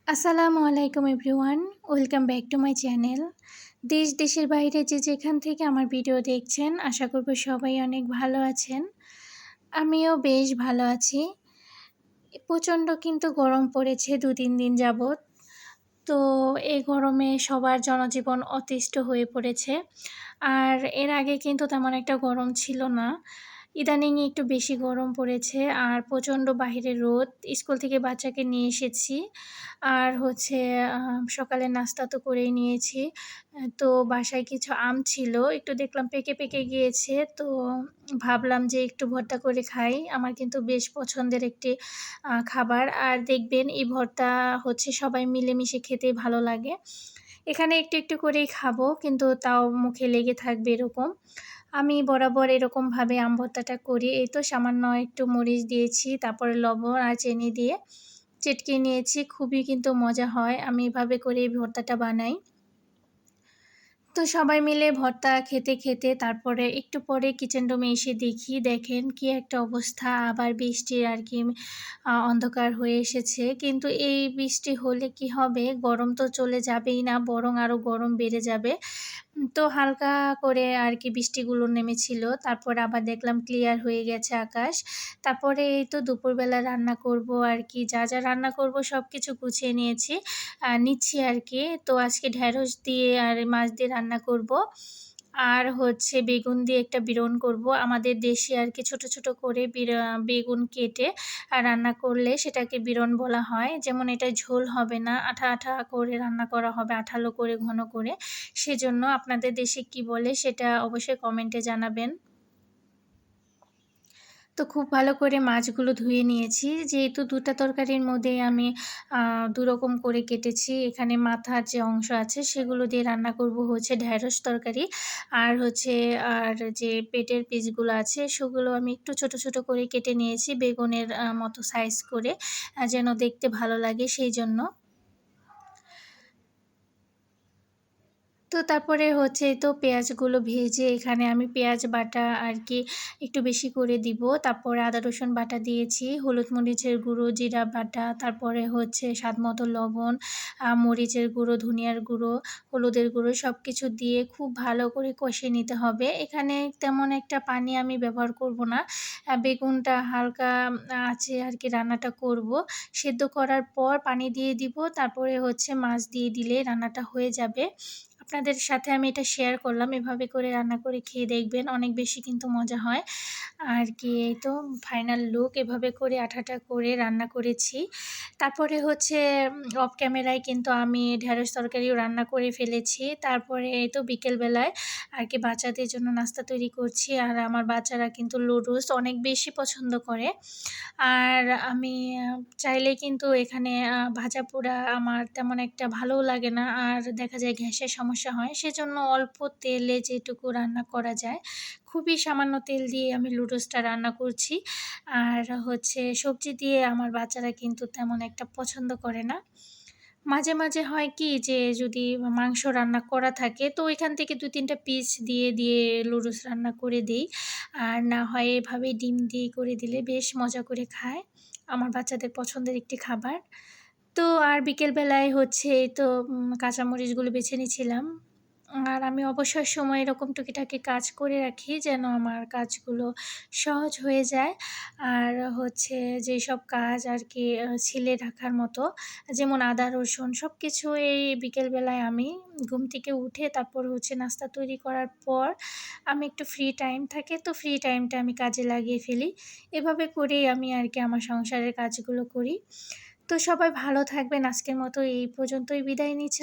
আসসালামু আলাইকুম everyone, welcome back to my channel. দেশের বাইরে যে যেখান থেকে আমার ভিডিও দেখছেন, আশা করব সবাই অনেক ভালো আছেন। আমিও বেশ ভালো আছি। প্রচণ্ড কিন্তু গরম পড়েছে ২-৩ দিন যাবৎ। তো এই গরমে সবার জনজীবন অতিষ্ঠ হয়ে পড়েছে। আর এর আগে কিন্তু তেমন একটা গরম ছিল না। ইদানিং একটু বেশি গরম পড়েছে আর প্রচণ্ড বাহিরে রোদ। স্কুল থেকে বাচ্চাকে নিয়ে এসেছি। আর হচ্ছে সকালে নাস্তা তো করেই নিয়েছি। তো বাসায় কিছু আম ছিল। একটু দেখলাম পেকে গিয়েছে। তো ভাবলাম যে একটু ভর্তা করে খাই। আমার কিন্তু বেশ পছন্দের একটি খাবার। আর দেখবেন এই ভর্তা হচ্ছে সবাই মিলেমিশে খেতে ভালো লাগে। এখানে একটু করেই খাবো, কিন্তু তাও মুখে লেগে থাকবে এরকম। আমি বরাবর এরকমভাবে আম ভর্তাটা করি। এই তো সামান্য একটু মরিচ দিয়েছি, তারপরে লবণ আর চিনি দিয়ে চেটকে নিয়েছি। খুবই কিন্তু মজা হয়। আমি এভাবে করে এই ভর্তাটা বানাই। তো সবাই মিলে ভর্তা খেতে তারপরে একটু পরে কিচেন রুমে এসে দেখি, দেখেন কি একটা অবস্থা, আবার বৃষ্টির অন্ধকার হয়ে এসেছে। কিন্তু এই বৃষ্টি হলে কি হবে? গরম তো চলে যাবেই না, বরং আরো গরম বেড়ে যাবে। তো হালকা করে বৃষ্টিগুলো নেমেছিল। তারপরে আবার দেখলাম ক্লিয়ার হয়ে গেছে আকাশ। তারপরে এই তো দুপুরবেলা রান্না করব আরকি। যা রান্না করব সবকিছু গুছিয়ে নিচ্ছি আরকি। তো আজকে ঢেঁড়স দিয়ে আর মাছ দিয়ে রান্না করব। আর হচ্ছে বেগুন দিয়ে একটা বিরন করব। আমাদের দেশে ছোট করে বেগুন কেটে রান্না করলে সেটাকে বিরন বলা হয়। যেমন এটা ঝোল হবে না, আঠা করে রান্না করা হবে, আঠালো করে ঘন করে। সেজন্য আপনাদের দেশে কি বলে সেটা অবশ্যই কমেন্টে জানাবেন। তো খুব ভালো করে মাছগুলো ধুয়ে নিয়েছি। যেহেতু ২ টা তরকারির মধ্যেই আমি ২ রকম করে কেটেছি। এখানে মাথার যে অংশ আছে সেগুলো দিয়ে রান্না করব হচ্ছে ঢেঁড়স তরকারি। আর যে পেটের পিসগুলো আছে সেগুলো আমি একটু ছোট করে কেটে নিয়েছি বেগুনের মতো সাইজ করে, যেন দেখতে ভালো লাগে সেইজন্য। তো তারপরে হচ্ছে তো পেঁয়াজগুলো ভেজে এখানে আমি পেঁয়াজ বাটা একটু বেশি করে দিব। তারপরে আদা রসুন বাটা দিয়েছি, হলুদ মরিচের গুঁড়ো, জিরা বাটা, তারপরে হচ্ছে স্বাদমতো লবণ, মরিচের গুঁড়ো, ধনিয়ার গুঁড়ো, হলুদের গুঁড়ো সবকিছু দিয়ে খুব ভালো করে কষিয়ে নিতে হবে। এখানে তেমন একটা পানি আমি ব্যবহার করব না। বেগুনটা হালকা আঁচে রান্নাটা করব। সেদ্ধ করার পর পানি দিয়ে দিব। তারপরে হচ্ছে মাছ দিয়ে দিলে রান্নাটা হয়ে যাবে। আপনাদের সাথে আমি এটা শেয়ার করলাম। এভাবে করে রান্না করে খেয়ে দেখবেন, অনেক বেশি কিন্তু মজা হয়। এই তো ফাইনাল লুক, এভাবে করে আঠাটা করে রান্না করেছি। তারপরে হচ্ছে অফ ক্যামেরায় কিন্তু আমি ঢেঁড়স তরকারিও রান্না করে ফেলেছি। তারপরে এই তো বিকেলবেলায় বাচ্চাদের জন্য নাস্তা তৈরি করছি। আর আমার বাচ্চারা কিন্তু নুডলস অনেক বেশি পছন্দ করে। আর আমি চাইলে কিন্তু এখানে ভাজা-পোড়া আমার তেমন একটা ভালোও লাগে না। আর দেখা যায় গ্যাসের সমস্যা হয়। সেজন্য অল্প তেলে যেটুকু রান্না করা যায়, খুবই সামান্য তেল দিয়ে আমি নুডলসটা রান্না করছি। আর হচ্ছে সবজি দিয়ে আমার বাচ্চারা কিন্তু তেমন একটা পছন্দ করে না। মাঝে হয় কি যে যদি মাংস রান্না করা থাকে তো ওইখান থেকে ২-৩ টা পিস দিয়ে নুডলস রান্না করে দেই। আর না হয় এভাবে ডিম দিয়ে করে দিলে বেশ মজা করে খায়। আমার বাচ্চাদের পছন্দের একটি খাবার। তো আর বিকেল বেলায় হচ্ছে এই তো কাঁচামরিচগুলো বেছে নিচ্ছিলাম। আর আমি অবসর সময়ে এরকম টুকিটাকি কাজ করে রাখি যেন আমার কাজগুলো সহজ হয়ে যায়। আর হচ্ছে যেসব কাজ ছিলে রাখার মতো, যেমন আদা, রসুন সবকিছু এই বিকেল বেলায় আমি ঘুম থেকে উঠে তারপর হচ্ছে নাস্তা তৈরি করার পর আমি একটু ফ্রি টাইম থাকে, তো ফ্রি টাইমটা আমি কাজে লাগিয়ে ফেলি। এভাবে করেই আমি আমার সংসারের কাজগুলো করি। তো সবাই ভালো থাকবেন। আজকের মতো এই পর্যন্তই বিদায় নিচ্ছি।